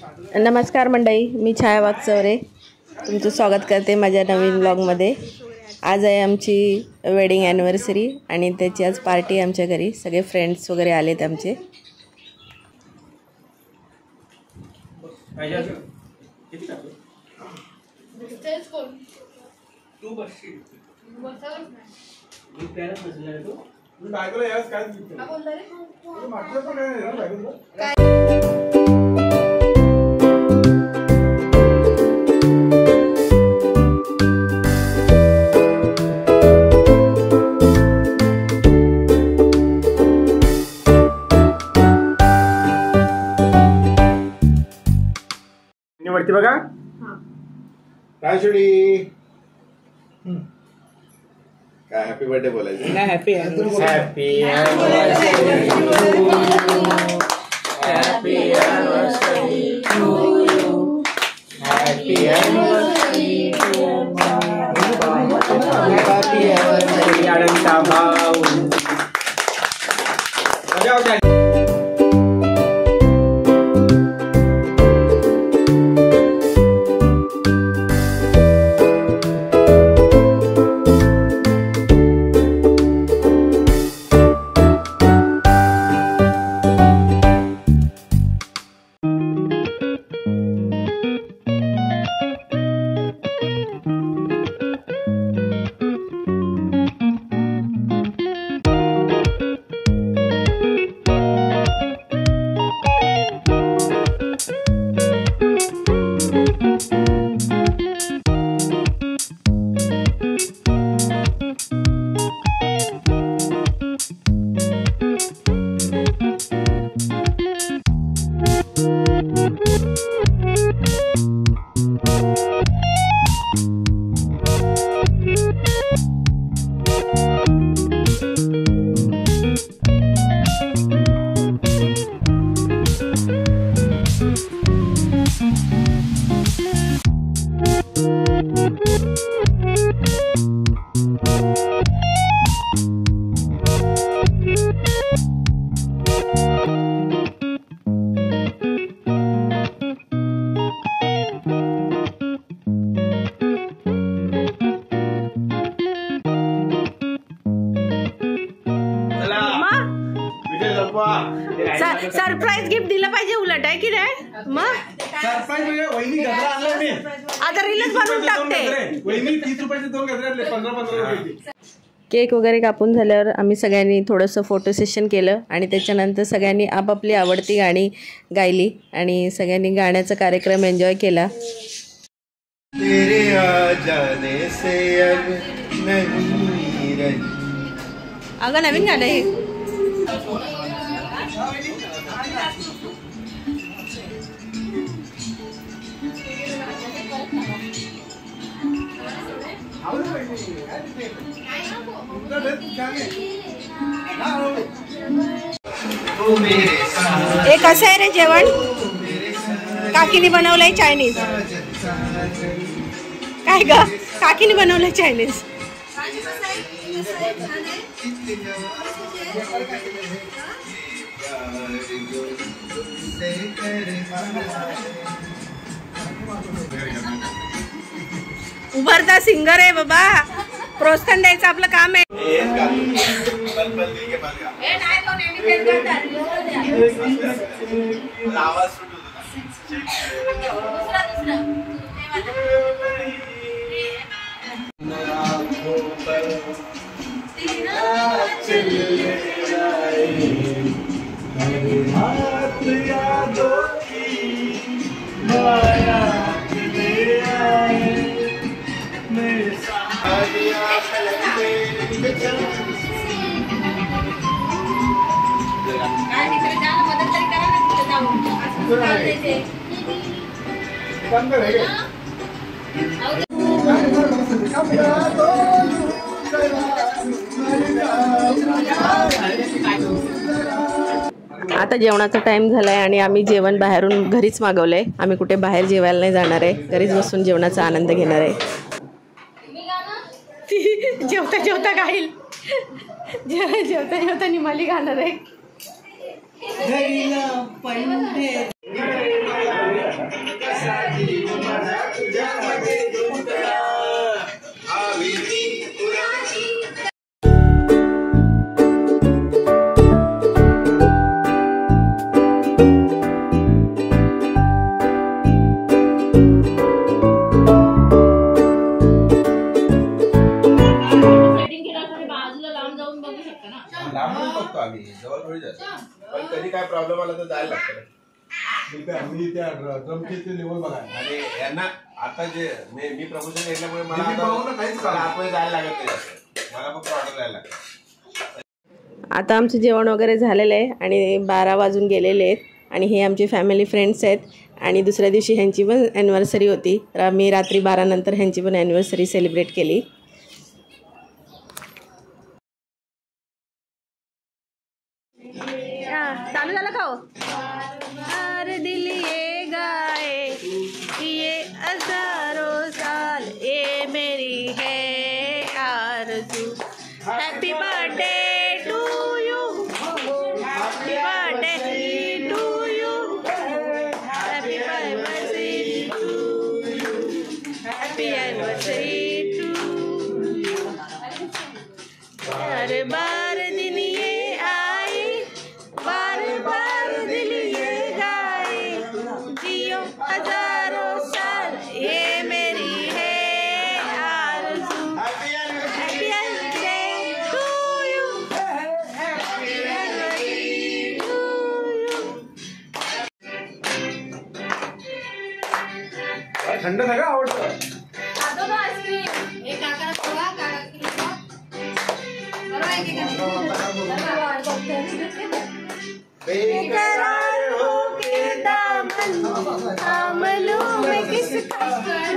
नमस्कार मंडळी, मी छाया वागचौरे तुमचं स्वागत करते माझ्या नवीन ब्लॉगमध्ये। आज आहे आमची वेडिंग ॲनिव्हर्सरी आणि त्याची आज पार्टी आमच्या घरी। सगळे फ्रेंड्स वगैरे आलेत आमचे। वरती बघा काय छोडी काय हॅपी बर्थडे बोलायचं ना। Happy happy happy anniversary to you, happy anniversary happy anniversary आनंदा भाऊ। मजा होते। सरप्राईज गिफ्ट दिलं पाहिजे, उलट आहे की नाही? मग सरप्राईज वहिनी गजरा आणला मी आता रीलच बनवून टाकते। वहिनी 30 रुपयाचे 2 गजरे आणले, 15 रुपयाचे। केक वगैरे कापून झाल्यावर आम्ही सगळ्यांनी थोडंसं फोटो सेशन केलं आणि त्याच्यानंतर सगळ्यांनी आपापली आवडती गाणी गायली आणि सगळ्यांनी गाण्याचा कार्यक्रम एन्जॉय केला। तेरे आ जाने से अब नहीं रही। अगं नवीन गाणं हे। एक कसं आहे रे जेवण? काकीने बनवलंय चायनीज। काय ग? काकीने बनवलंय चायनीज। उभरता सिंगर आहे बाबा, प्रोत्साहन द्यायचं आपलं काम आहे। आता जेवणाचा टाइम झालाय आणि आम्ही जेवण बाहेरून घरीच मागवलंय। आम्ही कुठे बाहेर जेवायला नाही जाणार आहे, घरीच बसून जेवणाचा आनंद घेणार आहे। जेवता जेवता गाईल, जेवता जेवता निमाली गाणार आहे। काय प्रॉब्लेम आला तर जायला लागतं. मी त्या ड्रमचे ते लेवल बघा आणि यांना आता जे मी प्रमोशन घेतल्यामुळे मला काहीच आतमध्ये जायला लागत नाही. मला फक्त ऑर्डर द्यायला लागतं. आता आमचं जेवण वगैरे झालेलं आहे आणि 12 वाजून गेलेले आहेत आणि हे आमचे फॅमिली फ्रेंड्स आहेत आणि दुसऱ्या दिवशी ह्यांची पण ॲनिव्हर्सरी होती तर आम्ही रात्री 12 नंतर ह्यांची पण ॲनिव्हर्सरी सेलिब्रेट केली. चालू झालं का हो? अरे दिल ये गाए ये हजारों साल ये मेरी है आरज़ू. Happy birthday to you, happy birthday to you, happy anniversary to you, happy anniversary to you. हर बार दिन ये आए, बार बार दिल ये गाए, जियो हजारों साल ये मेरी है आरज़ू. Happy anniversary to you, happy anniversary to you. थंड सगळं आवडतं. बेकरार होके दामन थाम लूं मैं किसका.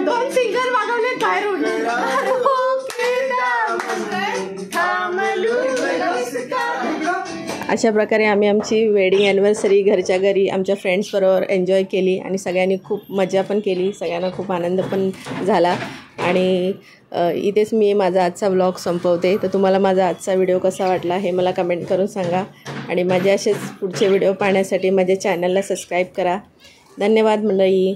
2 सिंगर वागवले बाहेर उडले. होके दामन थाम लूं मैं किसका. अशा प्रकारे आम्ही आमची वेडिंग ॲनिव्हर्सरी घरच्या घरी आमच्या फ्रेंड्सबरोबर एन्जॉय केली आणि सगळ्यांनी खूप मजा पण केली. सगळ्यांना खूप आनंद पण झाला आणि इथेच मी माझा आजचा व्लॉग संपवते. तर तुम्हाला माझा आजचा व्हिडिओ कसा वाटला हे मला कमेंट करून सांगा आणि माझे असेच पुढचे व्हिडिओ पाहण्यासाठी माझ्या चॅनलला सबस्क्राईब करा. धन्यवाद मंडळी.